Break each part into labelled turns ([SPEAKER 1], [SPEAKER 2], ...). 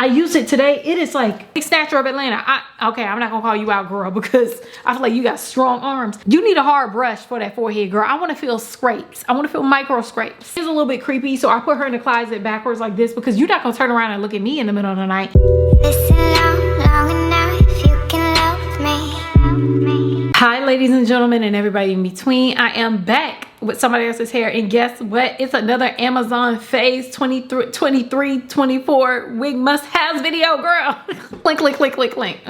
[SPEAKER 1] I used it today. It is like big snatcher of Atlanta. Okay, I'm not gonna call you out, girl, because I feel like you got strong arms. You need a hard brush for that forehead, girl. I want to feel scrapes. I want to feel micro scrapes. It's a little bit creepy, so I put her in the closet backwards like this because you're not gonna turn around and look at me in the middle of the night.
[SPEAKER 2] Listen long enough, you can love me.
[SPEAKER 1] Hi, ladies and gentlemen, and everybody in between. I am back with somebody else's hair, and guess what? It's another Amazon Phase 23-24 wig must-haves video, girl. Link.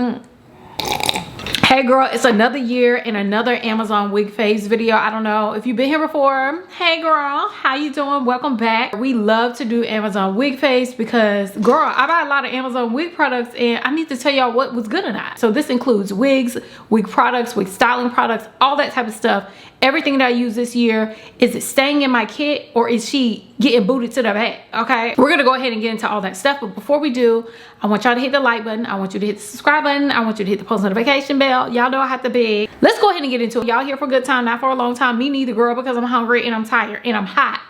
[SPEAKER 1] Hey girl, it's another year and another Amazon wig phase video. I don't know if you've been here before. Hey girl, how you doing? Welcome back. We love to do Amazon wig phase because girl, I buy a lot of Amazon wig products and I need to tell y'all what was good or not. So this includes wigs, wig products, wig styling products, all that type of stuff. Everything that I use this year, is it staying in my kit or is she getting booted to the back? Okay, we're gonna go ahead and get into all that stuff, but before we do, I want y'all to hit the like button. I want you to hit the subscribe button. I want you to hit the post notification bell. Y'all know I have to beg. Let's go ahead and get into it. Y'all here for a good time, not for a long time. Me neither, girl, because I'm hungry and I'm tired and I'm hot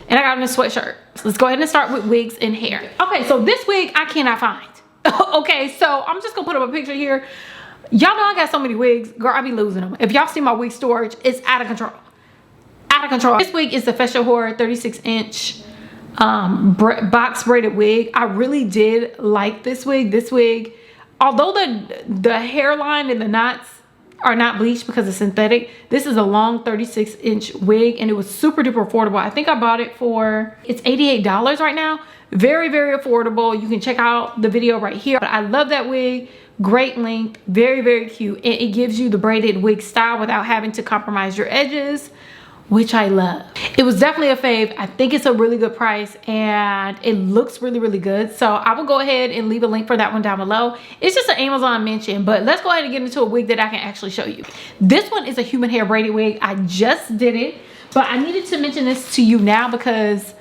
[SPEAKER 1] and I got on a sweatshirt. So let's go ahead and start with wigs and hair. Okay, so this wig I cannot find. Okay, so I'm just gonna put up a picture here. Y'all know I got so many wigs, girl, I be losing them. If y'all see my wig storage, it's out of control. Out of control. This wig is the Fashion Horror 36-inch box braided wig. I really did like this wig. This wig, although the hairline and the knots are not bleached because it's synthetic, this is a long 36-inch wig and it was super duper affordable. I think I bought it for, it's $88 right now. Very, very affordable. You can check out the video right here. But I love that wig. Great length, very, very cute. And it gives you the braided wig style without having to compromise your edges, which I love. It was definitely a fave. I think it's a really good price and it looks really, really good. So I will go ahead and leave a link for that one down below. It's just an Amazon mention, but let's go ahead and get into a wig that I can actually show you. This one is a human hair braided wig. I just did it, but I needed to mention this to you now because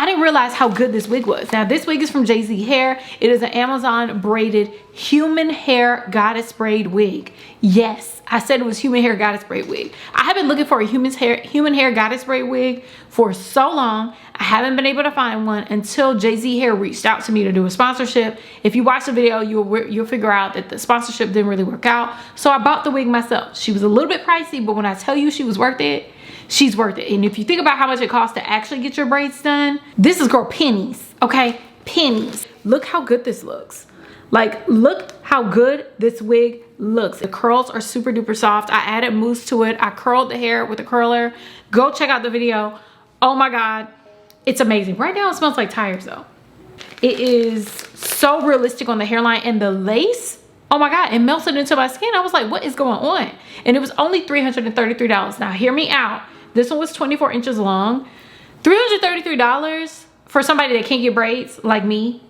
[SPEAKER 1] I didn't realize how good this wig was. Now this wig is from Jay-Z Hair. It is an Amazon braided human hair goddess braid wig. Yes, I said it was human hair goddess braid wig. I have been looking for a human hair goddess braid wig for so long. I haven't been able to find one until Jay-Z Hair reached out to me to do a sponsorship. If you watch the video, you'll figure out that the sponsorship didn't really work out. So I bought the wig myself. She was a little bit pricey, but when I tell you she was worth it, she's worth it. And if you think about how much it costs to actually get your braids done, this is, girl, pennies, okay? Pennies. Look how good this looks. Like, look how good this wig looks. The curls are super duper soft. I added mousse to it. I curled the hair with a curler. Go check out the video. Oh my God, it's amazing. Right now it smells like tires though. It is so realistic on the hairline and the lace. Oh my God, it melted into my skin. I was like, what is going on? And it was only $333. Now hear me out. This one was 24 inches long. $333 for somebody that can't get braids like me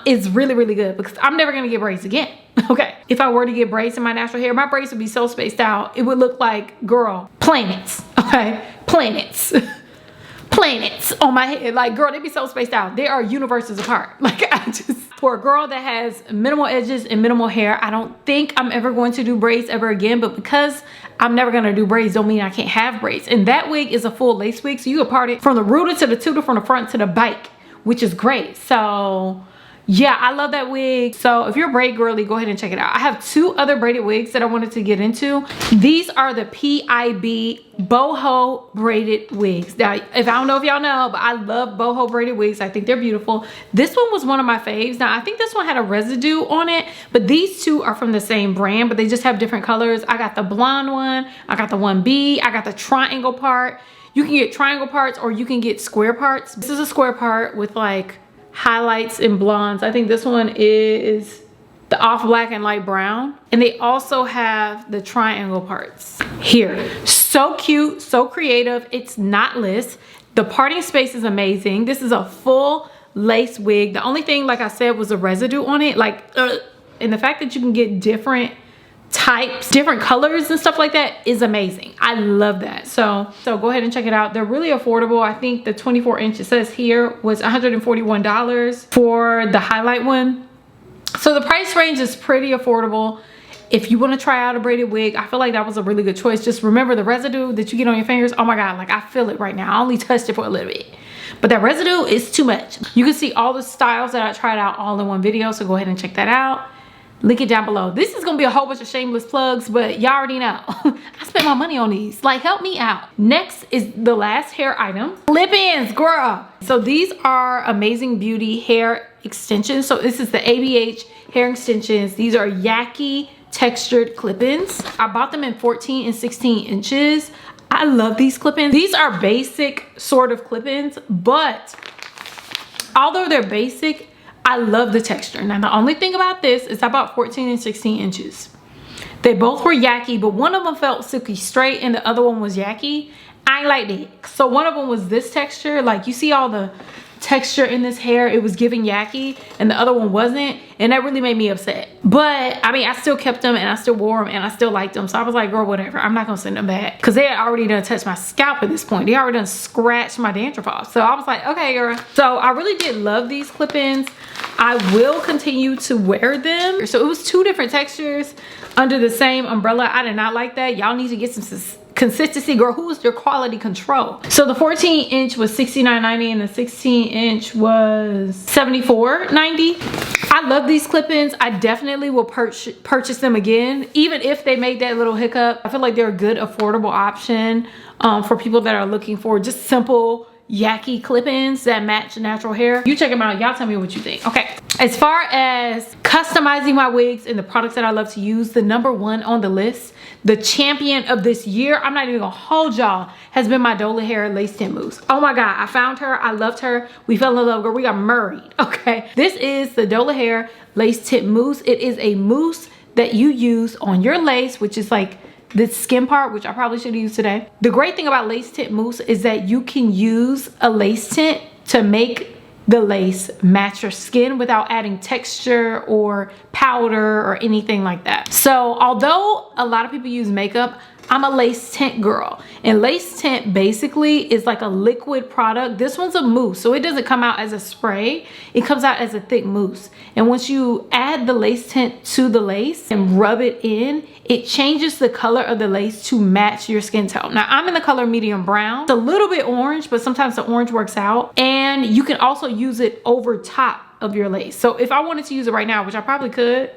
[SPEAKER 1] is really, really good because I'm never gonna get braids again. Okay, if I were to get braids in my natural hair, my braids would be so spaced out. It would look like, girl, planets, okay? Planets. Planets on my head. Like, girl, they'd be so spaced out. They are universes apart. Like, for a girl that has minimal edges and minimal hair, I don't think I'm ever going to do braids ever again, but because I'm never gonna do braids don't mean I can't have braids. And that wig is a full lace wig, so you can part it from the rooter to the tutor, from the front to the bike, which is great. So yeah, I love that wig. So if you're a braid girly, go ahead and check it out. I have two other braided wigs that I wanted to get into. These are the PIB boho braided wigs. Now, if I don't know if y'all know, but I love boho braided wigs. I think they're beautiful. This one was one of my faves. Now, I think this one had a residue on it, but these two are from the same brand, but they just have different colors. I got the blonde one. I got the 1B. I got the triangle part. You can get triangle parts or you can get square parts. This is a square part with like highlights and blondes. I think this one is the off black and light brown. And they also have the triangle parts here. So cute, so creative. It's knotless. The parting space is amazing. This is a full lace wig. The only thing, like I said, was a residue on it. Like, and the fact that you can get different types, different colors and stuff like that is amazing. I love that. So go ahead and check it out. They're really affordable. I think the 24 inch, it says here, was $141 for the highlight one. So the price range is pretty affordable. If you want to try out a braided wig, I feel like that was a really good choice. Just remember the residue that you get on your fingers. Oh my God, like I feel it right now. I only touched it for a little bit. but that residue is too much. You can see all the styles that I tried out all in one video, so go ahead and check that out. Link it down below. This is gonna be a whole bunch of shameless plugs, but y'all already know. I spent my money on these. Like, help me out. Next is the last hair item. Clip-ins, girl. So these are Amazing Beauty hair extensions. So this is the ABH hair extensions. These are Yaki textured clip-ins. I bought them in 14 and 16 inches. I love these clip-ins. These are basic sort of clip-ins, but although they're basic, I love the texture. Now, the only thing about this is I bought 14 and 16 inches. They both were Yaki, but one of them felt silky straight and the other one was Yaki. I ain't like that. So one of them was this texture. Like, you see all the texture in this hair, it was giving Yaki, and the other one wasn't, and that really made me upset. But I mean, I still kept them and I still wore them and I still liked them, so I was like, girl, whatever, I'm not gonna send them back, because they had already done touched my scalp at this point. They already done scratched my dandruff off, so I was like, okay, girl. So I really did love these clip-ins. I will continue to wear them. So it was two different textures under the same umbrella. I did not like that. Y'all need to get some consistency, girl. Who is your quality control? So the 14 inch was $69.90 and the 16 inch was $74.90. I love these clip-ins. I definitely will purchase them again, even if they made that little hiccup. I feel like they're a good affordable option for people that are looking for just simple Yaki clip-ins that match natural hair. You check them out. Y'all tell me what you think. Okay, as far as customizing my wigs and the products that I love to use, the number one on the list, the champion of this year, I'm not even gonna hold y'all, has been my Dola Hair Lace Tint Mousse. Oh my God, I found her. I loved her. We fell in love, girl. We got married. Okay, this is the Dola Hair Lace Tint Mousse. It is a mousse that you use on your lace, which is like this skin part, which I probably should use today. The great thing about lace tint mousse is that you can use a lace tint to make the lace match your skin without adding texture or powder or anything like that. So although a lot of people use makeup, I'm a lace tint girl, and lace tint basically is like a liquid product. This one's a mousse, so it doesn't come out as a spray, it comes out as a thick mousse. And once you add the lace tint to the lace and rub it in, it changes the color of the lace to match your skin tone. Now, I'm in the color medium brown. It's a little bit orange, but sometimes the orange works out. And you can also use it over top of your lace. So if I wanted to use it right now, which I probably could,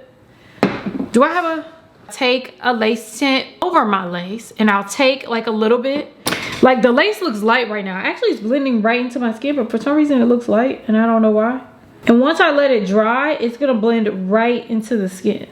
[SPEAKER 1] do I have a... take a lace tint over my lace, and I'll take like a little bit. Like, the lace looks light right now. Actually, it's blending right into my skin, but for some reason it looks light and I don't know why. And once I let it dry, it's gonna blend right into the skin,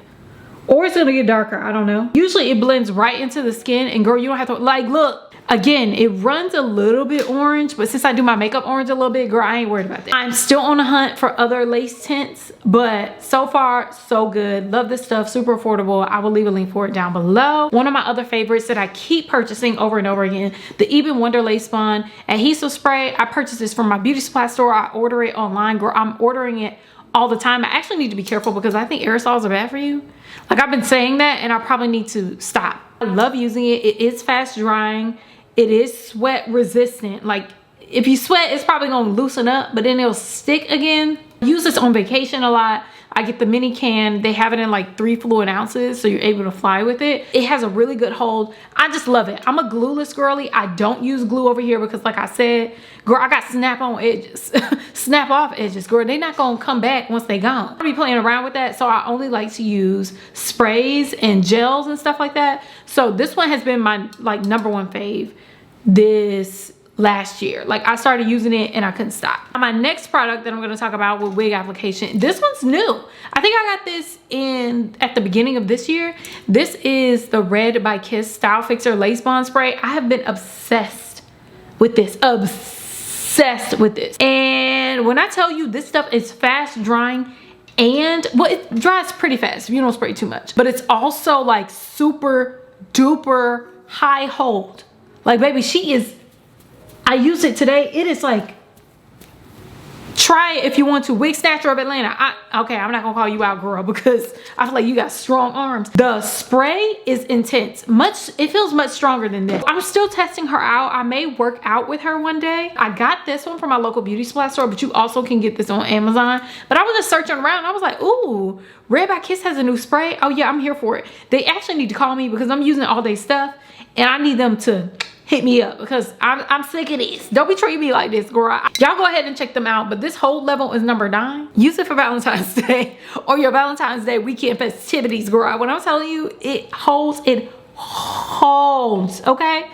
[SPEAKER 1] or it's gonna get darker, I don't know. Usually it blends right into the skin, and girl, you don't have to, like, look. Again, it runs a little bit orange, but since I do my makeup orange a little bit, girl, I ain't worried about that. I'm still on the hunt for other lace tints, but so far, so good. Love this stuff, super affordable. I will leave a link for it down below. One of my other favorites that I keep purchasing over and over again, the Even Wonder Lace Bond Adhesive Spray. I purchased this from my beauty supply store. I order it online, girl. I'm ordering it all the time. I actually need to be careful because I think aerosols are bad for you. Like, I've been saying that, and I probably need to stop. I love using it. It is fast drying. It is sweat resistant. Like, if you sweat, it's probably gonna loosen up, but then it'll stick again. I use this on vacation a lot. I get the mini can. They have it in like 3 fluid ounces, so you're able to fly with it. It has a really good hold. I just love it. I'm a glueless girly. I don't use glue over here because, like I said, girl, I got snap on edges. Snap off edges, girl. They're not gonna come back once they gone. I'll be playing around with that, so I only like to use sprays and gels and stuff like that. So this one has been my like #1 fave this last year. Like, I started using it and I couldn't stop. My next product that I'm going to talk about with wig application, this one's new. I think I got this at the beginning of this year. This is the Red by Kiss Style Fixer Lace Bond Spray. I have been obsessed with this. Obsessed with this. And when I tell you this stuff is fast drying, and well, it dries pretty fast if you don't spray too much, but it's also like super duper high hold. Like, baby, she is, I used it today. It is like, try it if you want to. Wig Snatcher of Atlanta. Okay, I'm not gonna call you out, girl, because I feel like you got strong arms. The spray is intense. It feels much stronger than this. I'm still testing her out. I may work out with her one day. I got this one from my local beauty supply store, but you also can get this on Amazon. But I was just searching around. I was like, ooh, Red by Kiss has a new spray. Oh yeah, I'm here for it. They actually need to call me because I'm using all their stuff and I need them to hit me up because I'm sick of this. Don't be treating me like this, girl. Y'all go ahead and check them out. But this hold level is number 9. Use it for Valentine's Day or your Valentine's Day weekend festivities, girl. When I'm telling you, it holds, okay?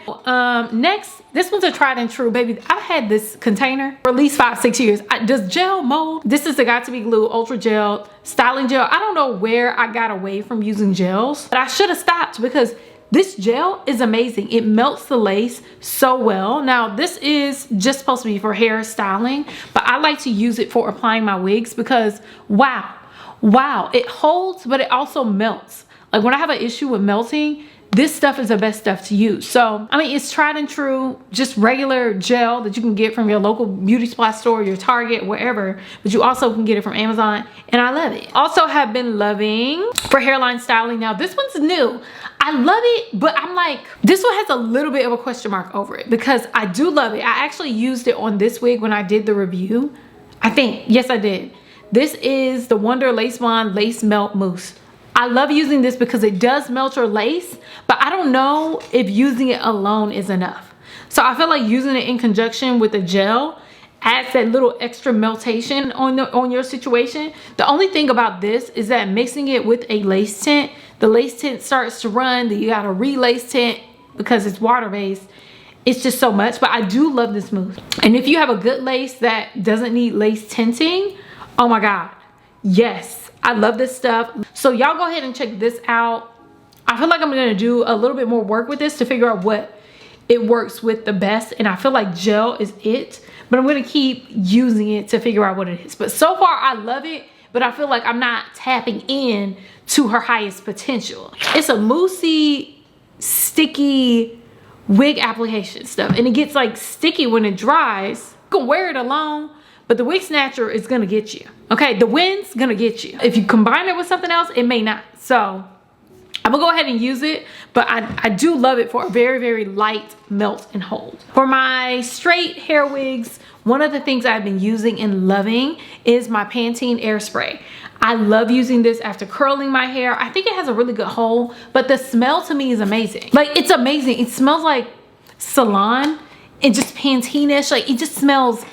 [SPEAKER 1] Next, this one's a tried and true, baby. I've had this container for at least 5-6 years. Does gel mold? This is the Got to Be Glue Ultra Gel Styling Gel. I don't know where I got away from using gels, but I should have stopped because this gel is amazing. It melts the lace so well. Now, this is just supposed to be for hair styling, but I like to use it for applying my wigs because wow, it holds, but it also melts. Like when I have an issue with melting, this stuff is the best stuff to use. So, I mean, it's tried and true, just regular gel that you can get from your local beauty supply store, your Target, wherever, but you also can get it from Amazon, and I love it. Also have been loving for hairline styling. Now, this one's new. I love it, but I'm like, this one has a little bit of a question mark over it because I do love it. I actually used it on this wig when I did the review. I think, yes, I did. This is the Wonder Lace Bond Lace Melt Mousse. I love using this because it does melt your lace, but I don't know if using it alone is enough. So I feel like using it in conjunction with the gel adds that little extra meltation on your situation. The only thing about this is that mixing it with a lace tint, the lace tint starts to run, then you gotta re-lace tint because it's water-based. It's just so much, but I do love this mousse. And if you have a good lace that doesn't need lace tinting, oh my God, yes. I love this stuff. So y'all go ahead and check this out. I feel like I'm gonna do a little bit more work with this to figure out what it works with the best. And I feel like gel is it, but I'm gonna keep using it to figure out what it is. But so far I love it, but I feel like I'm not tapping in to her highest potential. It's a moussey, sticky wig application stuff. And it gets like sticky when it dries. You can wear it alone, but the wig snatcher is gonna get you. Okay, the wind's gonna get you. If you combine it with something else, it may not. So I'm gonna go ahead and use it, but I do love it for a very, very light melt and hold. For my straight hair wigs, one of the things I've been using and loving is my Pantene Air Spray. I love using this after curling my hair. I think it has a really good hold, but the smell to me is amazing. Like, it's amazing. It smells like salon and just Pantene-ish. Like, it just smells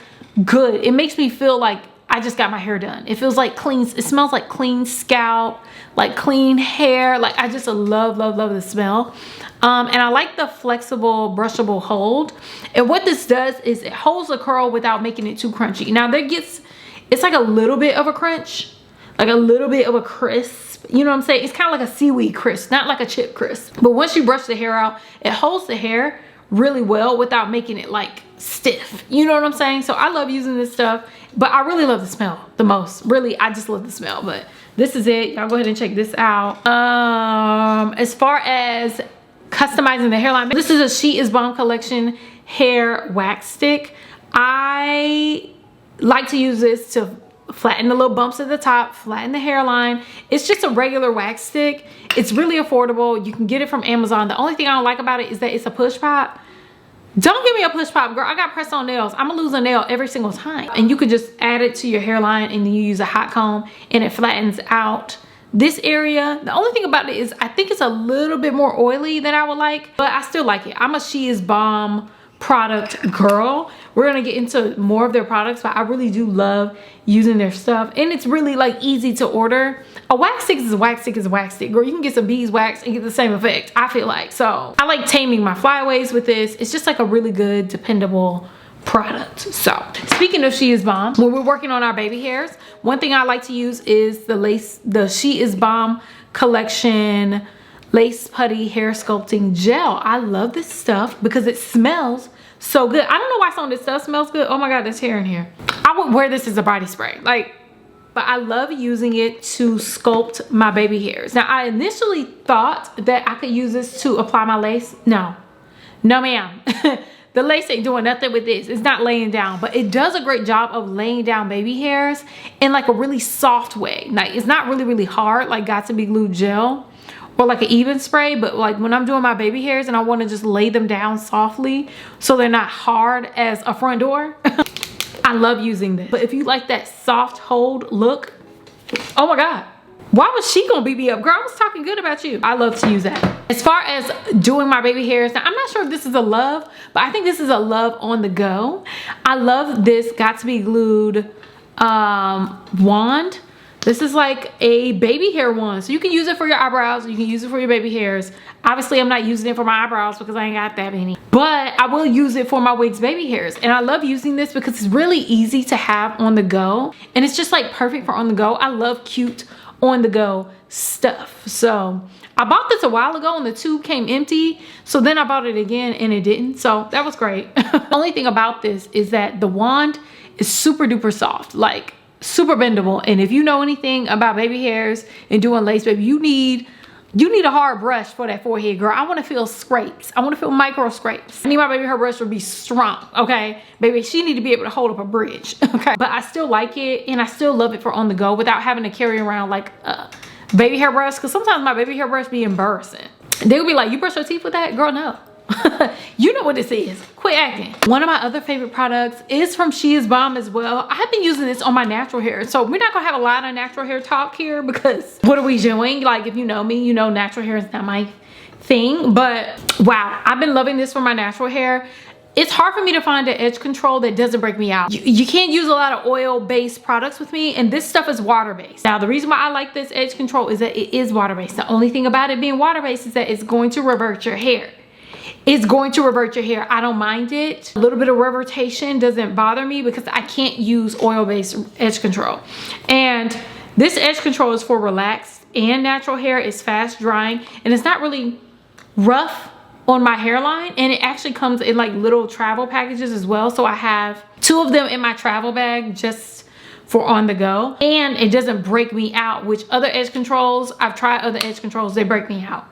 [SPEAKER 1] good. It makes me feel like I just got my hair done. It feels like clean. It smells like clean scalp, like clean hair. Like, I just love the smell. And I like the flexible brushable hold. And what this does is it holds the curl without making it too crunchy. Now it's like a little bit of a crunch, like a little bit of a crisp. You know what I'm saying? It's kind of like a seaweed crisp, not like a chip crisp. But once you brush the hair out, it holds the hair really well without making it like stiff. You know what I'm saying? So I love using this stuff, but I really love the smell the most. Really, I just love the smell. But this is it. Y'all go ahead and check this out. As far as customizing the hairline, this is a She Is Bomb Collection hair wax stick. I like to use this to flatten the little bumps at the top, flatten the hairline. It's just a regular wax stick. It's really affordable. You can get it from Amazon. The only thing I don't like about it is that it's a push pop. Don't give me a push pop, girl. I got press on nails. I'm gonna lose a nail every single time. And you could just add it to your hairline and then you use a hot comb and it flattens out this area. The only thing about it is I think it's a little bit more oily than I would like, but I still like it. I'm a She Is Bomb product girl. We're gonna get into more of their products, but I really do love using their stuff, and it's really like easy to order. A wax stick is a wax stick is a wax stick, girl. You can get some beeswax and get the same effect, I feel like. So I like taming my flyaways with this. It's just like a really good, dependable product. So speaking of She Is Bomb, when we're working on our baby hairs, one thing I like to use is the She Is Bomb collection lace putty hair sculpting gel. I love this stuff because it smells so good. I don't know why some of this stuff smells good. Oh my God, there's hair in here. I would wear this as a body spray, like, but I love using it to sculpt my baby hairs. Now, I initially thought that I could use this to apply my lace. No ma'am. The lace ain't doing nothing with this. It's not laying down, but it does a great job of laying down baby hairs in like a really soft way. Like, it's not really hard like Got to Be Glue gel or like an even spray, but like when I'm doing my baby hairs and I want to just lay them down softly so they're not hard as a front door, I love using this. But if you like that soft hold look, oh my God, Why was she gonna beat me up? Girl, I was talking good about you. I love to use that. As far as doing my baby hairs, now I'm not sure if this is a love, but I think this is a love on the go. I love this Got to Be Glued wand. This is like a baby hair wand. So you can use it for your eyebrows, you can use it for your baby hairs. Obviously, I'm not using it for my eyebrows because I ain't got that many. But I will use it for my wigs baby hairs. And I love using this because it's really easy to have on the go. And it's just like perfect for on the go. I love cute on the go stuff. So I bought this a while ago and the tube came empty. So then I bought it again and it didn't. So that was great. The only thing about this is that the wand is super duper soft. Like super bendable. And if you know anything about baby hairs and doing lace baby, you need a hard brush for that forehead, girl. I want to feel scrapes. I want to feel micro scrapes. I need my baby hair brush to be strong, okay? Baby, she need to be able to hold up a bridge, okay? But I still like it and I still love it for on the go without having to carry around like a baby hair brush, because sometimes my baby hair brush be embarrassing. They would be like, you brush your teeth with that? Girl, no. You know what this is. Quit acting. One of my other favorite products is from She Is Bomb as well. I've been using this on my natural hair. So we're not gonna have a lot of natural hair talk here because what are we doing? Like if you know me, you know natural hair is not my thing. But wow, I've been loving this for my natural hair. It's hard for me to find an edge control that doesn't break me out. You can't use a lot of oil-based products with me, and this stuff is water-based. Now, the reason why I like this edge control is that it is water-based. The only thing about it being water-based is that it's going to revert your hair. It's going to revert your hair. I don't mind it. A little bit of revertation doesn't bother me because I can't use oil-based edge control. And this edge control is for relaxed and natural hair. It's fast drying and it's not really rough on my hairline, and it actually comes in like little travel packages as well. So I have 2 of them in my travel bag just for on the go, and it doesn't break me out, which other edge controls, I've tried other edge controls, they break me out.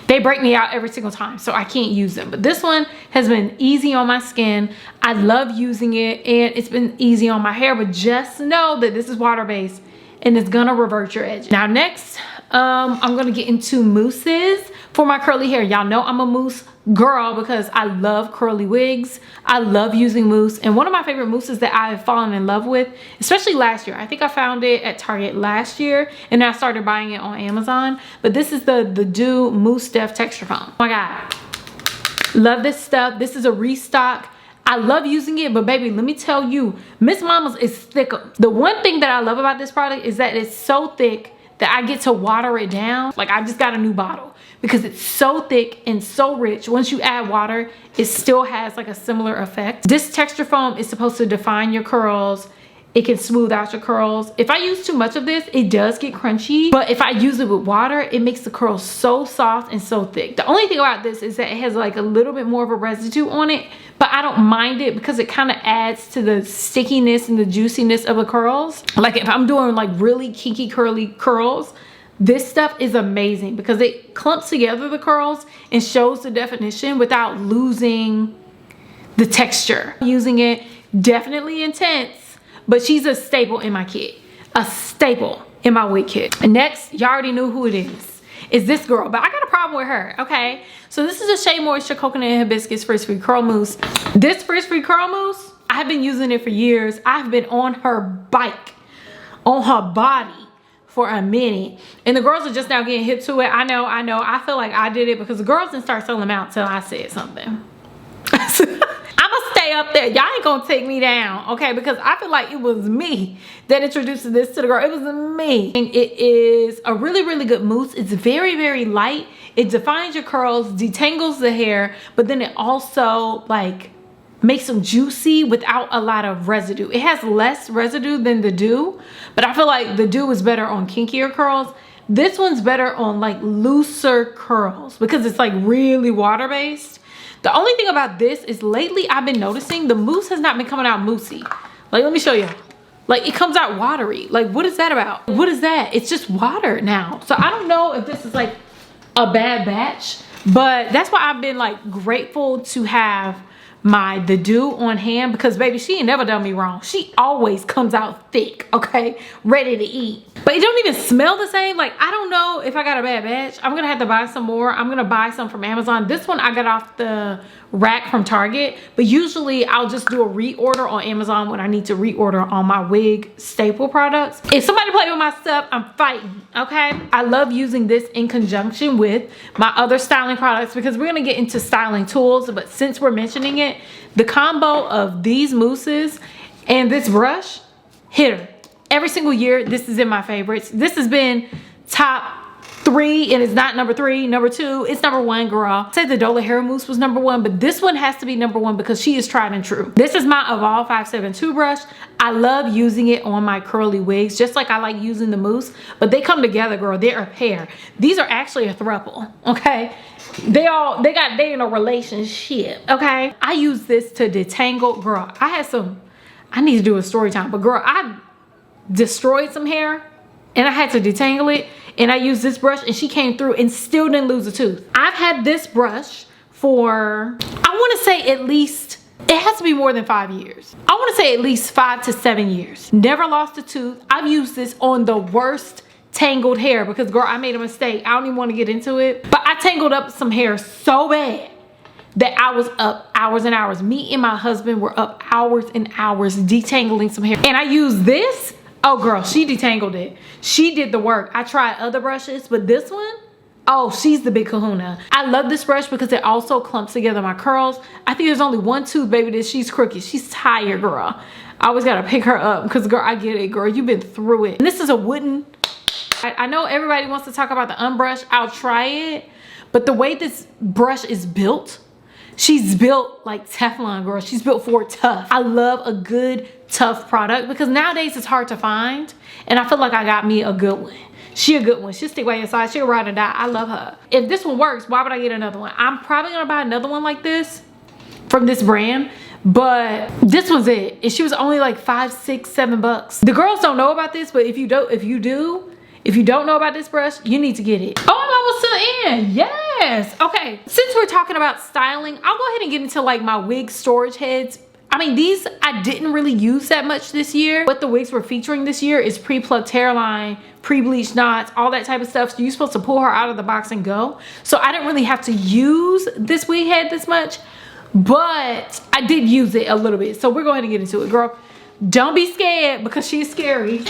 [SPEAKER 1] They break me out every single time, so I can't use them. But this one has been easy on my skin. I love using it and it's been easy on my hair, but just know that this is water-based and it's gonna revert your edge. Now next, I'm gonna get into mousses for my curly hair. Y'all know I'm a mousse girl because I love curly wigs. I love using mousse, and one of my favorite mousses that I've fallen in love with, especially last year, I think I found it at Target last year and then I started buying it on Amazon, but this is the Do Mousse Def Texture Foam. Oh my God, love this stuff. This is a restock. I love using it, but baby, let me tell you, Miss Mama's is thicker. The one thing that I love about this product is that it's so thick that I get to water it down. Like I just got a new bottle because it's so thick and so rich. Once you add water, it still has like a similar effect. This texture foam is supposed to define your curls. It can smooth out your curls. If I use too much of this, it does get crunchy, but if I use it with water, it makes the curls so soft and so thick. The only thing about this is that it has like a little bit more of a residue on it, but I don't mind it because it kind of adds to the stickiness and the juiciness of the curls. Like if I'm doing like really kinky curly curls, this stuff is amazing because it clumps together the curls and shows the definition without losing the texture. Using it, definitely intense, but she's a staple in my kit. A staple in my wig kit. And next, y'all already knew who it is this girl, but I got a problem with her, okay? So this is a Shea Moisture Coconut and Hibiscus Frizz-Free Curl Mousse. This Frizz-Free Curl Mousse, I've been using it for years. I've been on her bike, on her body for a minute. And the girls are just now getting hip to it. I know. I feel like I did it because the girls didn't start selling them out till I said something. I'ma stay up there. Y'all ain't gonna take me down, okay? Because I feel like it was me that introduced this to the girl. It was me. And it is a really, really good mousse. It's very, very light. It defines your curls, detangles the hair, but then it also like makes them juicy without a lot of residue. It has less residue than the Do, but I feel like the Do is better on kinkier curls. This one's better on like looser curls because it's like really water-based. The only thing about this is lately I've been noticing the mousse has not been coming out moussey. Like, let me show you. Like, it comes out watery. Like, what is that about? What is that? It's just water now. So I don't know if this is like a bad batch, but that's why I've been like grateful to have the dew on hand, because baby, she ain't never done me wrong. She always comes out thick, okay, ready to eat. But it don't even smell the same. Like, I don't know if I got a bad batch. I'm gonna have to buy some more. I'm gonna buy some from Amazon. This one I got off the rack from Target, but usually I'll just do a reorder on Amazon when I need to reorder on my wig staple products. If somebody play with my stuff, I'm fighting, okay? I love using this in conjunction with my other styling products, because we're gonna get into styling tools, but since we're mentioning it, the combo of these mousses and this brush, hitter. Every single year, this is in my favorites. This has been top 3, and it's not number 3, number 2, it's number 1, girl. I'd say the Dola hair mousse was number 1, but this one has to be number 1 because she is tried and true. This is my Evolve 572 brush. I love using it on my curly wigs, just like I like using the mousse, but they come together, girl. They're a pair. These are actually a throuple, okay? They in a relationship, okay? I use this to detangle, girl. I need to do a story time, but girl, I destroyed some hair and I had to detangle it, and I used this brush and she came through and still didn't lose a tooth. I've had this brush for, I want to say at least, it has to be more than 5 years. I want to say at least 5 to 7 years. Never lost a tooth. I've used this on the worst tangled hair because, girl, I made a mistake. I don't even want to get into it, but I tangled up some hair so bad that I was up hours and hours. Me and my husband were up hours and hours detangling some hair, and I used this. Oh girl, she detangled it. She did the work. I tried other brushes, but this one, oh, she's the big kahuna. I love this brush because it also clumps together my curls. I think there's only one tooth, baby, that she's crooked. She's tired, girl. I always gotta pick her up because, girl, I get it, girl. You've been through it. And this is a wooden, I know everybody wants to talk about the unbrush. I'll try it, but the way this brush is built, she's built like Teflon, girl. She's built for tough. I love a good, tough product because nowadays it's hard to find, and I feel like I got me a good one. She a good one. She'll stick by your side. She'll ride or die. I love her. If this one works, why would I get another one? I'm probably gonna buy another one like this from this brand, but this one's it. And she was only like $5, $6, $7. The girls don't know about this, but if you don't know about this brush, you need to get it. Oh, I'm almost to the end. Yes. Okay. Since we're talking about styling, I'll go ahead and get into like my wig storage heads. I mean, these I didn't really use that much this year. What the wigs we're featuring this year is pre-plucked hairline, pre-bleached knots, all that type of stuff. So you're supposed to pull her out of the box and go. So I didn't really have to use this wig head this much, but I did use it a little bit. So we're going to get into it, girl. Don't be scared because she's scary.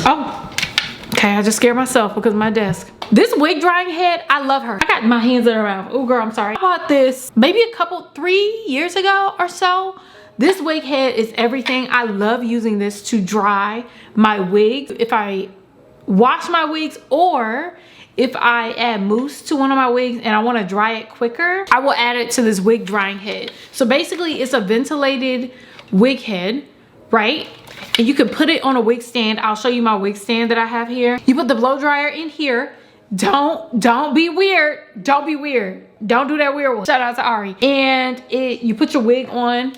[SPEAKER 1] Oh, okay, I just scared myself because of my desk. This wig drying head, I love her. I got my hands in her mouth. Oh, girl, I'm sorry. I bought this maybe 3 years ago or so. This wig head is everything. I love using this to dry my wigs. If I wash my wigs or if I add mousse to one of my wigs and I want to dry it quicker, I will add it to this wig drying head. So basically it's a ventilated wig head, right? And you can put it on a wig stand. I'll show you my wig stand that I have here. You put the blow dryer in here. Don't be weird. Don't be weird. Don't do that weird one. Shout out to Ari. And you put your wig on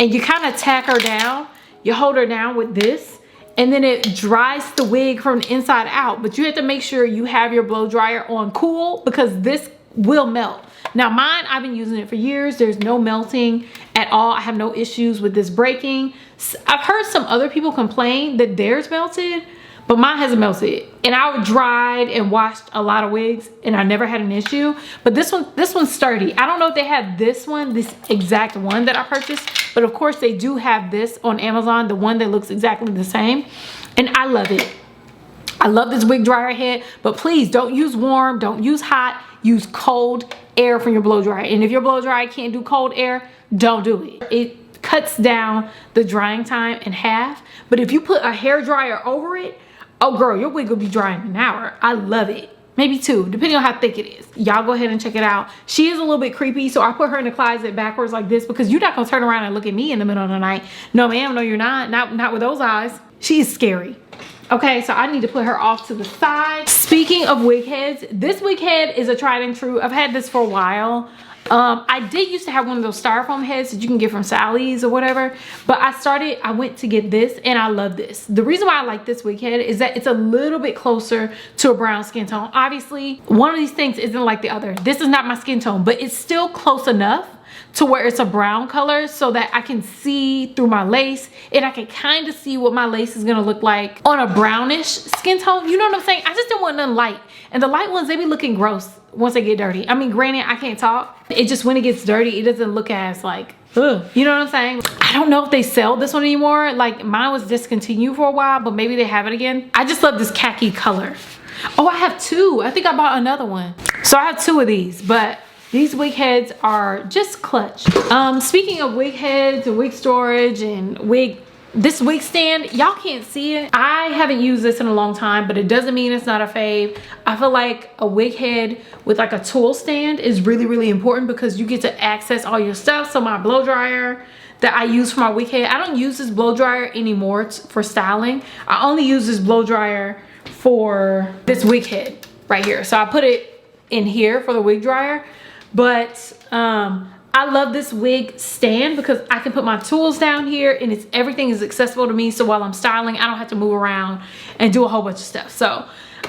[SPEAKER 1] and you kind of tack her down. You hold her down with this, and then it dries the wig from the inside out. But you have to make sure you have your blow dryer on cool because this will melt. Now mine, I've been using it for years. There's no melting at all. I have no issues with this breaking. I've heard some other people complain that theirs melted, but mine hasn't melted. And I dried and washed a lot of wigs and I never had an issue. But this one's sturdy. I don't know if they have this exact one that I purchased, but of course they do have this on Amazon, the one that looks exactly the same. And I love it. I love this wig dryer head, but please don't use warm, don't use hot, use cold air from your blow dryer. And if your blow dryer can't do cold air, don't do it. It cuts down the drying time in half. But if you put a hair dryer over it, oh girl, your wig will be dry in an hour. I love it. Maybe 2, depending on how thick it is. Y'all go ahead and check it out. She is a little bit creepy, so I put her in the closet backwards like this because you're not gonna turn around and look at me in the middle of the night. No ma'am, no you're not. Not with those eyes. She is scary. Okay, so I need to put her off to the side. Speaking of wig heads, this wig head is a tried and true. I've had this for a while. I did used to have one of those styrofoam heads that you can get from Sally's or whatever, but I went to get this and I love this. The reason why I like this wig head is that it's a little bit closer to a brown skin tone. Obviously, one of these things isn't like the other. This is not my skin tone, but it's still close enough to where it's a brown color so that I can see through my lace, and I can kind of see what my lace is gonna look like on a brownish skin tone. You know what I'm saying? I just didn't want nothing light. And the light ones, they be looking gross once they get dirty. I mean, granted, I can't talk. It just, when it gets dirty, it doesn't look as like, ugh. You know what I'm saying? I don't know if they sell this one anymore. Like, mine was discontinued for a while, but maybe they have it again. I just love this khaki color. Oh, I have two. I think I bought another one. So I have two of these, but these wig heads are just clutch. Speaking of wig heads and wig storage and this wig stand, y'all can't see it. I haven't used this in a long time, but it doesn't mean it's not a fave. I feel like a wig head with like a tool stand is really, really important because you get to access all your stuff. So my blow dryer that I use for my wig head, I don't use this blow dryer anymore for styling. I only use this blow dryer for this wig head right here. So I put it in here for the wig dryer. But I love this wig stand because I can put my tools down here and everything is accessible to me. So while I'm styling, I don't have to move around and do a whole bunch of stuff. So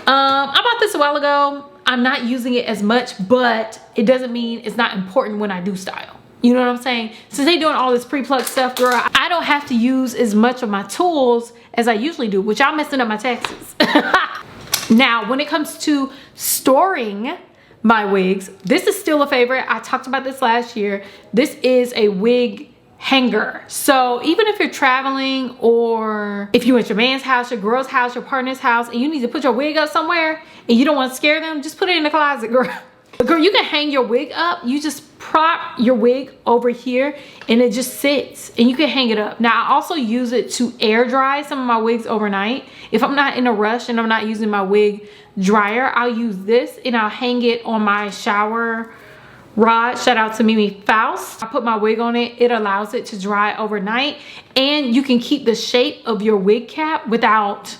[SPEAKER 1] I bought this a while ago. I'm not using it as much, but it doesn't mean it's not important when I do style. You know what I'm saying? Since they doing all this pre-plucked stuff, girl, I don't have to use as much of my tools as I usually do, which I'm messing up my taxes. Now, when it comes to storing my wigs, this is still a favorite. I talked about this last year. This is a wig hanger. So even if you're traveling, or if you're at your man's house, your girl's house, your partner's house, and you need to put your wig up somewhere and you don't want to scare them, just put it in the closet, girl. Girl, you can hang your wig up. You just prop your wig over here and it just sits and you can hang it up. Now, I also use it to air dry some of my wigs overnight. If I'm not in a rush and I'm not using my wig dryer, I'll use this and I'll hang it on my shower rod. Shout out to Mimi Faust. I put my wig on it. It allows it to dry overnight, and you can keep the shape of your wig cap without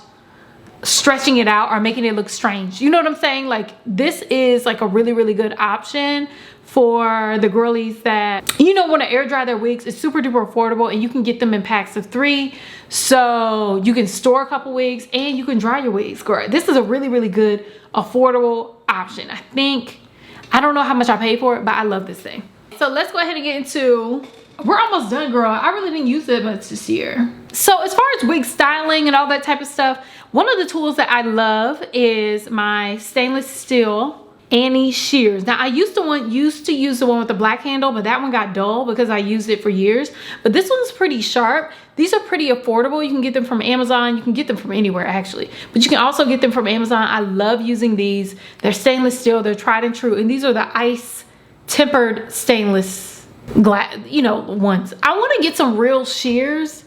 [SPEAKER 1] stretching it out or making it look strange. You know what I'm saying? Like, this is like a really, really good option for the girlies that, you know, want to air dry their wigs. It's super duper affordable and you can get them in packs of 3. So you can store a couple wigs and you can dry your wigs, girl. This is a really, really good affordable option. I don't know how much I paid for it, but I love this thing. So let's go ahead and get into, we're almost done, girl. I really didn't use it much this year. So as far as wig styling and all that type of stuff, one of the tools that I love is my stainless steel Annie shears. Now, I used to use the one with the black handle, but that one got dull because I used it for years. But this one's pretty sharp. These are pretty affordable. You can get them from Amazon. You can get them from anywhere, actually. But you can also get them from Amazon. I love using these. They're stainless steel. They're tried and true. And these are the ice tempered stainless glass, you know, ones. I want to get some real shears,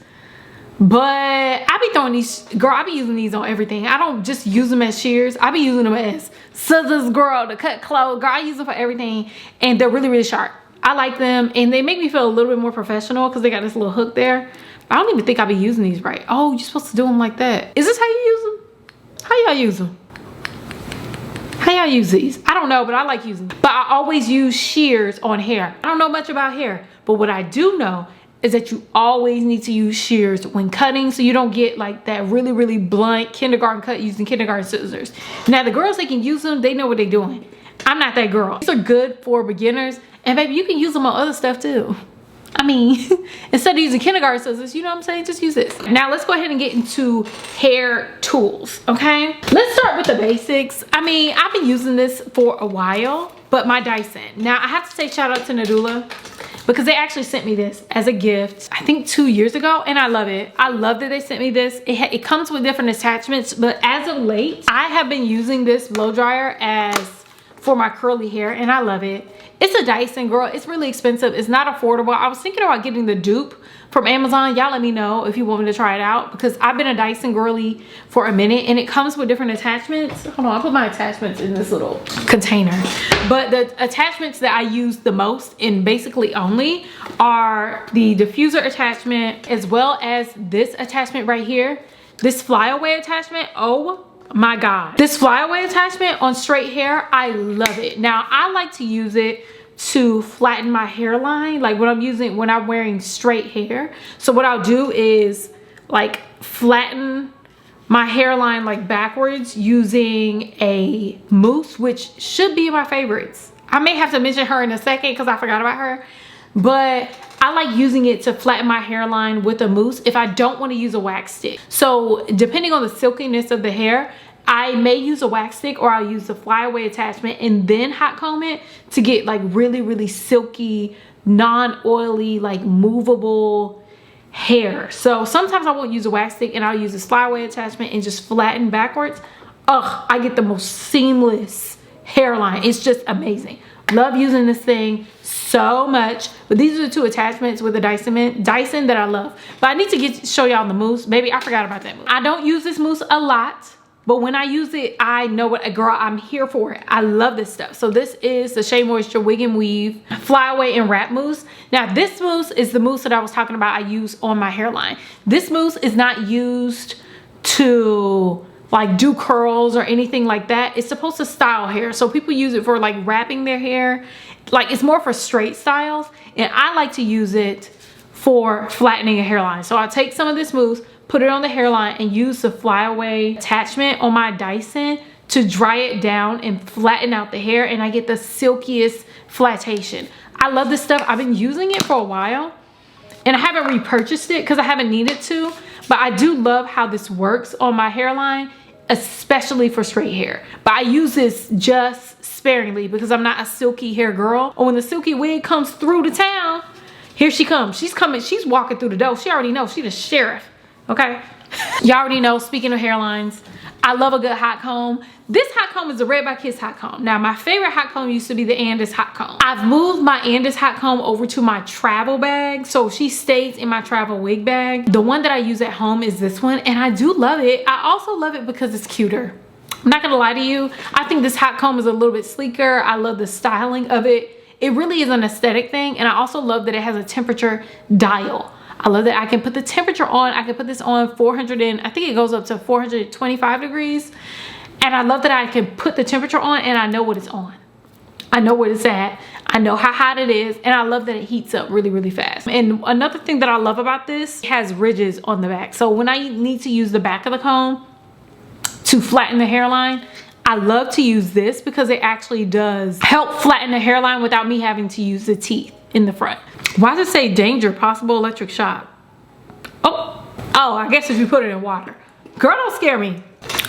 [SPEAKER 1] but I be throwing these, girl, I be using these on everything. I don't just use them as shears. I be using them as scissors, girl, to cut clothes. Girl, I use them for everything, and they're really, really sharp. I like them, and they make me feel a little bit more professional because they got this little hook there. I don't even think I be using these right. Oh, you're supposed to do them like that. Is this how you use them? How y'all use them? How y'all use these? I don't know, but I like using them. But I always use shears on hair. I don't know much about hair, but what I do know is that you always need to use shears when cutting, so you don't get like that really, really blunt kindergarten cut using kindergarten scissors. Now, the girls, they can use them. They know what they're doing. I'm not that girl. These are good for beginners, and baby, you can use them on other stuff too. I mean, instead of using kindergarten scissors, you know what I'm saying? Just use this. Now, let's go ahead and get into hair tools, okay? Let's start with the basics. I mean, I've been using this for a while, but my Dyson. Now, I have to say shout out to Nadula, because they actually sent me this as a gift, I think 2 years ago, and I love it. I love that they sent me this. It comes with different attachments, but as of late, I have been using this blow dryer as for my curly hair, and I love it. It's a Dyson, girl. It's really expensive. It's not affordable. I was thinking about getting the dupe from Amazon. Y'all let me know if you want me to try it out, because I've been a Dyson girly for a minute, and it comes with different attachments. Hold on, I put my attachments in this little container. But the attachments that I use the most, and basically only, are the diffuser attachment, as well as this attachment right here. This flyaway attachment. Oh my God. This flyaway attachment on straight hair, I love it. Now, I like to use it to flatten my hairline, like when I'm wearing straight hair. So what I'll do is like flatten my hairline like backwards using a mousse, which should be my favorites. I may have to mention her in a second because I forgot about her. but I like using it to flatten my hairline with a mousse if I don't want to use a wax stick. So depending on the silkiness of the hair, I may use a wax stick or I'll use the flyaway attachment and then hot comb it to get like really, really silky, non-oily, like movable hair. So sometimes I won't use a wax stick and I'll use this flyaway attachment and just flatten backwards. Ugh, I get the most seamless hairline. It's just amazing. Love using this thing so much. But these are the two attachments with the Dyson that I love. But I need to show y'all the mousse. Baby, I forgot about that mousse. I don't use this mousse a lot, but when I use it, I know what, girl, I'm here for it. I love this stuff. So this is the Shea Moisture Wig and Weave Flyaway and Wrap Mousse. Now this mousse is the mousse that I was talking about I use on my hairline. This mousse is not used to like do curls or anything like that. It's supposed to style hair. So people use it for like wrapping their hair. Like it's more for straight styles. And I like to use it for flattening a hairline. So I'll take some of this mousse, put it on the hairline and use the flyaway attachment on my Dyson to dry it down and flatten out the hair, and I get the silkiest flattation. I love this stuff. I've been using it for a while and I haven't repurchased it because I haven't needed to, but I do love how this works on my hairline, especially for straight hair. But I use this just sparingly because I'm not a silky hair girl. And when the silky wig comes through the town, here she comes. She's coming, she's walking through the door. She already knows, she's the sheriff. Okay, y'all already know, speaking of hairlines, I love a good hot comb. This hot comb is a Red by Kiss hot comb. Now my favorite hot comb used to be the Andis hot comb. I've moved my Andis hot comb over to my travel bag, so she stays in my travel wig bag. The one that I use at home is this one, and I do love it. I also love it because it's cuter. I'm not gonna lie to you, I think this hot comb is a little bit sleeker. I love the styling of it. It really is an aesthetic thing, and I also love that it has a temperature dial. I love that I can put the temperature on. I can put this on 400 and I think it goes up to 425 degrees. And I love that I can put the temperature on and I know what it's on. I know where it's at. I know how hot it is. And I love that it heats up really, really fast. And another thing that I love about this, it has ridges on the back. So when I need to use the back of the comb to flatten the hairline, I love to use this because it actually does help flatten the hairline without me having to use the teeth in the front. Why does it say danger, possible electric shock? Oh, I guess if you put it in water. Girl, don't scare me.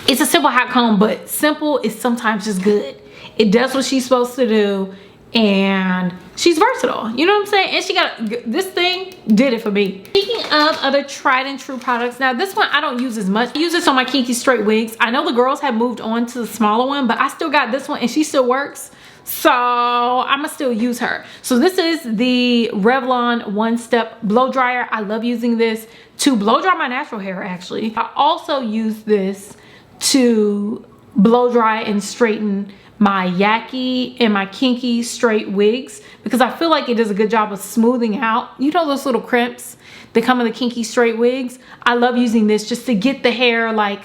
[SPEAKER 1] It's a simple hot comb, but simple is sometimes just good. It does what she's supposed to do and she's versatile. You know what I'm saying? And she got, this thing did it for me. Speaking of other tried and true products, now this one I don't use as much. I use this on my kinky straight wigs. I know the girls have moved on to the smaller one, but I still got this one and she still works. So I'ma still use her. So this is the Revlon One Step Blow Dryer. I love using this to blow dry my natural hair actually. I also use this to blow dry and straighten my Yaki and my kinky straight wigs because I feel like it does a good job of smoothing out, you know, those little crimps that come in the kinky straight wigs. I love using this just to get the hair like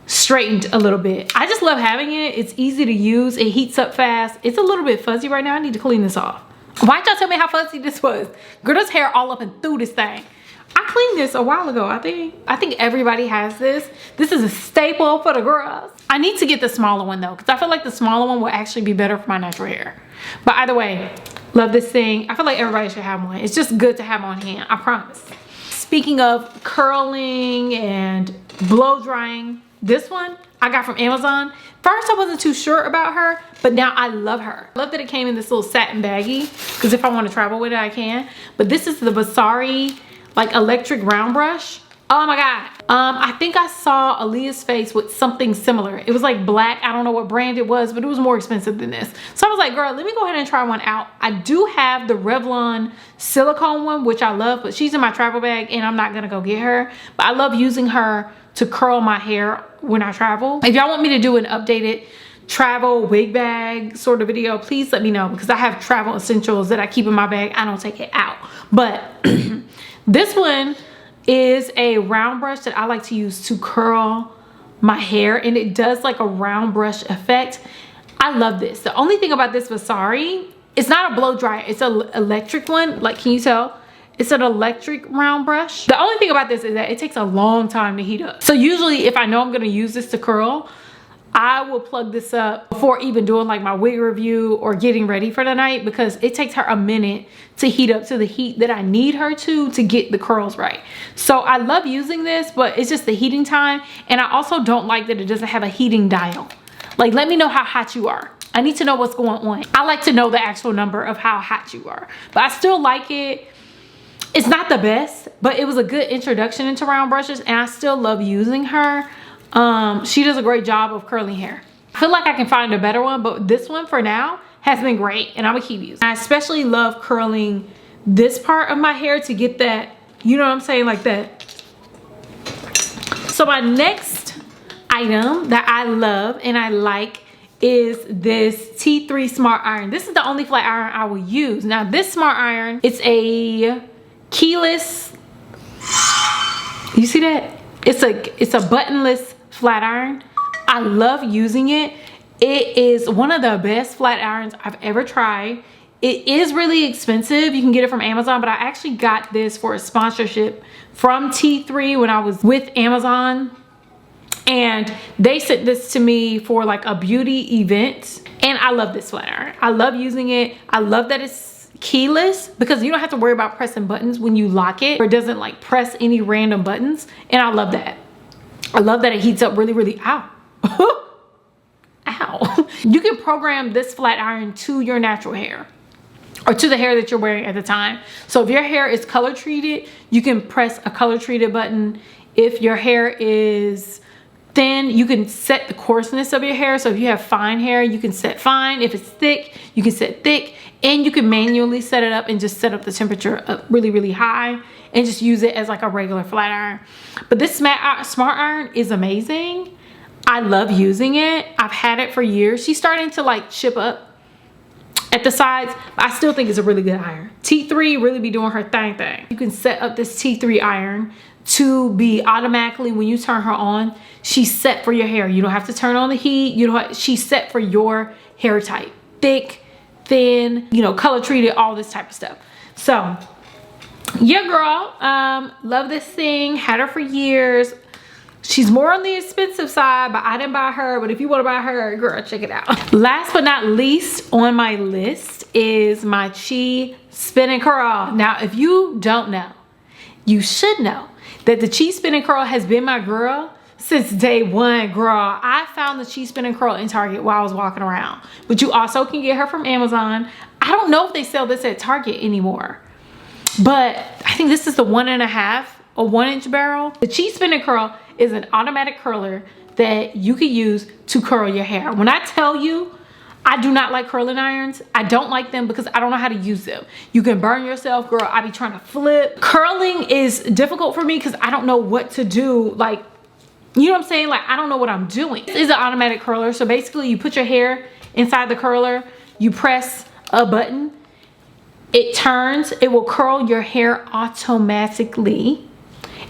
[SPEAKER 1] straightened a little bit. I just love having it. It's easy to use. It heats up fast. It's a little bit fuzzy right now. I need to clean this off. Why'd y'all tell me how fuzzy this was? Girl, this hair all up and through this thing. I cleaned this a while ago. I think everybody has this. This is a staple for the girls. I need to get the smaller one though, because I feel like the smaller one will actually be better for my natural hair. But either way, love this thing. I feel like everybody should have one. It's just good to have on hand, I promise. Speaking of curling and blow drying, this one I got from Amazon. First I wasn't too sure about her, but now I love her. I love that it came in this little satin baggie, because if I want to travel with it I can. But this is the Basari like electric round brush. Oh my god. I think I saw Aaliyah's face with something similar. It was like black. I don't know what brand it was, but it was more expensive than this. So I was like, girl, let me go ahead and try one out. I do have the Revlon silicone one, which I love, but she's in my travel bag and I'm not gonna go get her. But I love using her to curl my hair when I travel. If y'all want me to do an updated travel wig bag sort of video, please let me know, because I have travel essentials that I keep in my bag. I don't take it out. But this one is a round brush that I like to use to curl my hair, and it does like a round brush effect. I love this. The only thing about this Vasari, it's not a blow dryer, it's an electric one. Like, can you tell? It's an electric round brush. The only thing about this is that it takes a long time to heat up. So usually if I know I'm gonna use this to curl, I will plug this up before even doing like my wig review or getting ready for the night, because it takes her a minute to heat up to the heat that I need her to get the curls right. So I love using this, but it's just the heating time. And I also don't like that it doesn't have a heating dial. Like, let me know how hot you are. I need to know what's going on. I like to know the actual number of how hot you are, but I still like it. It's not the best, but it was a good introduction into round brushes, and I still love using her. She does a great job of curling hair. I feel like I can find a better one, but this one for now has been great, and I'm gonna keep using. I especially love curling this part of my hair to get that, you know what I'm saying, like that. So my next item that I love and I like is this T3 Smart Iron. This is the only flat iron I will use. Now this Smart Iron, it's a keyless, you see that? It's a buttonless flat iron. I love using it. It is one of the best flat irons I've ever tried. It is really expensive. You can get it from Amazon, but I actually got this for a sponsorship from T3 when I was with Amazon. And they sent this to me for like a beauty event. And I love this flat iron. I love using it. I love that it's keyless, because you don't have to worry about pressing buttons when you lock it, or it doesn't like press any random buttons. And I love that. I love that it heats up really, really, ow. Ow. You can program this flat iron to your natural hair, or to the hair that you're wearing at the time. So if your hair is color treated, you can press a color treated button. If your hair is thin, you can set the coarseness of your hair. So if you have fine hair, you can set fine. If it's thick, you can set thick. And you can manually set it up and just set up the temperature up really, really high and just use it as like a regular flat iron. But this Smart Iron is amazing. I love using it. I've had it for years. She's starting to like chip up at the sides, but I still think it's a really good iron. T3 really be doing her thing. You can set up this T3 iron to be automatically, when you turn her on, she's set for your hair. You don't have to turn on the heat. She's set for your hair type. Thick, thin, you know, color treated, all this type of stuff. So yeah, girl, love this thing. Had her for years. She's more on the expensive side, but I didn't buy her. But if you want to buy her, girl, check it out. Last but not least on my list is my Chi Spin and Curl. Now, if you don't know, you should know that the Chi Spin and Curl has been my girl since day one, girl. I found the Chi Spin and Curl in Target while I was walking around. But you also can get her from Amazon. I don't know if they sell this at Target anymore, but I think this is the 1.5 or 1 inch barrel. The Chi Spin and Curl is an automatic curler that you can use to curl your hair. When I tell you, I do not like curling irons. I don't like them because I don't know how to use them. You can burn yourself, girl. I be trying to flip. Curling is difficult for me because I don't know what to do. Like, you know what I'm saying? Like, I don't know what I'm doing. This is an automatic curler. So basically you put your hair inside the curler, you press a button, it turns, it will curl your hair automatically.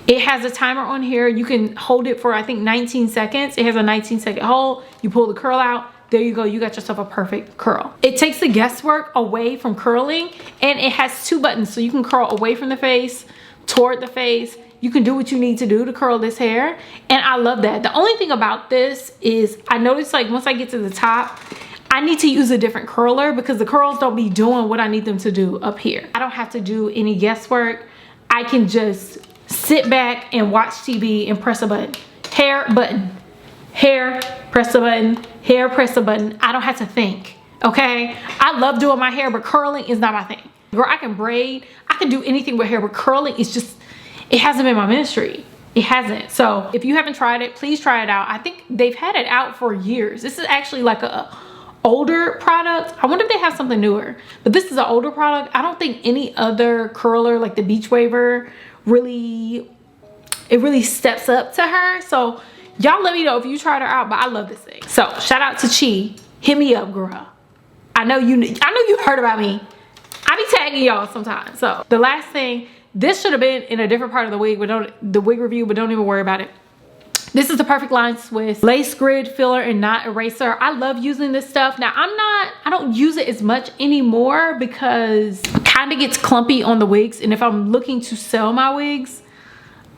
[SPEAKER 1] It has a timer on here. You can hold it for, I think, 19 seconds. It has a 19-second hold. You pull the curl out. There you go. You got yourself a perfect curl. It takes the guesswork away from curling, and it has 2 buttons. So you can curl away from the face, toward the face. You can do what you need to do to curl this hair. And I love that. The only thing about this is I noticed, like, once I get to the top, I need to use a different curler because the curls don't be doing what I need them to do up here. I don't have to do any guesswork. I can just sit back and watch TV and press a button. Hair, button. Hair, press a button. Hair, press a button. I don't have to think, okay? I love doing my hair, but curling is not my thing. Girl, I can braid. I can do anything with hair, but curling is just, it hasn't been my ministry. It hasn't. So if you haven't tried it, please try it out. I think they've had it out for years. This is actually like a older product. I wonder if they have something newer, but this is an older product. I don't think any other curler like the Beach Waver really steps up to her. So y'all let me know if you tried her out, but I love this thing. So shout out to Chi. Hit me up, girl. I know you heard about me. I be tagging y'all sometimes. So the last thing, this should have been in a different part of the wig, but the wig review, but don't even worry about it. This is the Perfect Line Swiss Lace Grid Filler and Knot Eraser. I love using this stuff. Now I don't use it as much anymore because it kind of gets clumpy on the wigs. And if I'm looking to sell my wigs,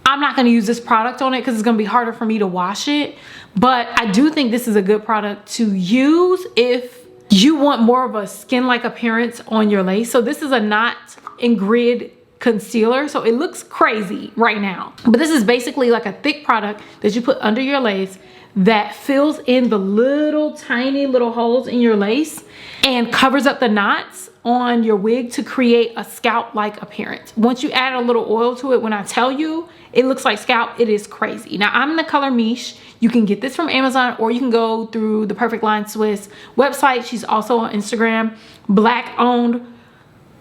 [SPEAKER 1] I'm not going to use this product on it because it's going to be harder for me to wash it. But I do think this is a good product to use if you want more of a skin-like appearance on your lace. So this is a knot and grid concealer, so it looks crazy right now, but this is basically like a thick product that you put under your lace that fills in the little tiny little holes in your lace and covers up the knots on your wig to create a scalp-like appearance. Once you add a little oil to it, when I tell you it looks like scalp, it is crazy. Now I'm in the color Miche. You can get this from Amazon, or you can go through the Perfect Line Swiss website. She's also on Instagram. Black owned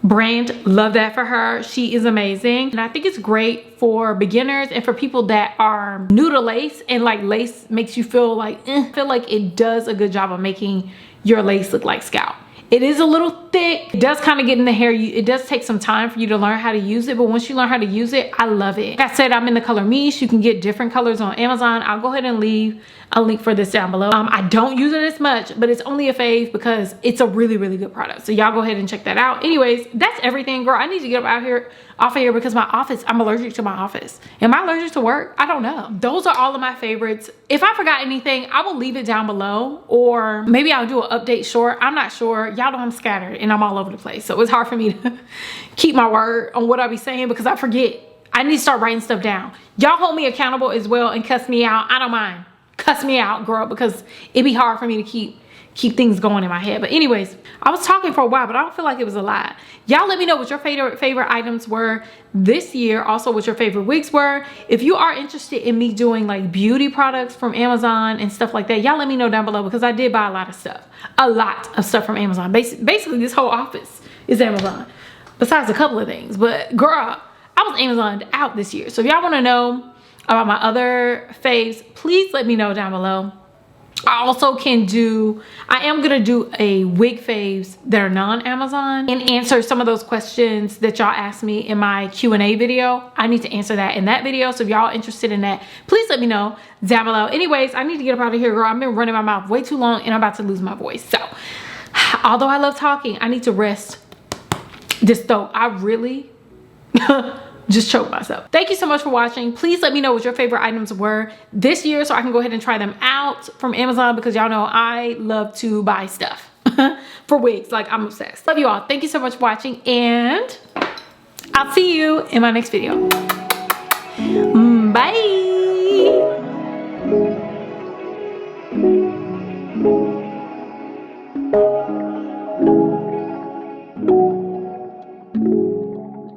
[SPEAKER 1] brand, love that for her. She is amazing, and I think it's great for beginners and for people that are new to lace, and like lace makes you feel like feel like it does a good job of making your lace look like scalp. It is a little thick. It does kind of get in the hair. It does take some time for you to learn how to use it, but once you learn how to use it, I love it. Like I said, I'm in the color Miche. You can get different colors on Amazon. I'll go ahead and leave a link for this down below. I don't use it as much, but it's only a fave because it's a really, really good product. So y'all go ahead and check that out. Anyways, that's everything, girl. I need to get up off of here because my office, I'm allergic to my office. Am I allergic to work? I don't know. Those are all of my favorites. If I forgot anything, I will leave it down below, or maybe I'll do an update short. I'm not sure. Y'all know I'm scattered and I'm all over the place. So it's hard for me to keep my word on what I be saying because I forget. I need to start writing stuff down. Y'all hold me accountable as well and cuss me out. I don't mind. Cuss me out, girl, because it'd be hard for me to keep things going in my head. But anyways, I was talking for a while, but I don't feel like it was a lot. Y'all let me know what your favorite items were this year. Also what your favorite wigs were. If you are interested in me doing like beauty products from Amazon and stuff like that, y'all let me know down below because I did buy a lot of stuff from Amazon. Basically this whole office is Amazon, besides a couple of things. But girl, I was Amazoned out this year. So if y'all want to know about my other faves, please let me know down below. I also I am gonna do a wig faves that are non-Amazon and answer some of those questions that y'all asked me in my Q&A video. I need to answer that in that video. So if y'all interested in that, please let me know down below. Anyways, I need to get up out of here, girl. I've been running my mouth way too long and I'm about to lose my voice. So although I love talking, I need to rest this throat. I really just choked myself. Thank you so much for watching. Please let me know what your favorite items were this year so I can go ahead and try them out from Amazon, because y'all know I love to buy stuff for wigs. Like, I'm obsessed. Love you all. Thank you so much for watching, and I'll see you in my next video. Bye.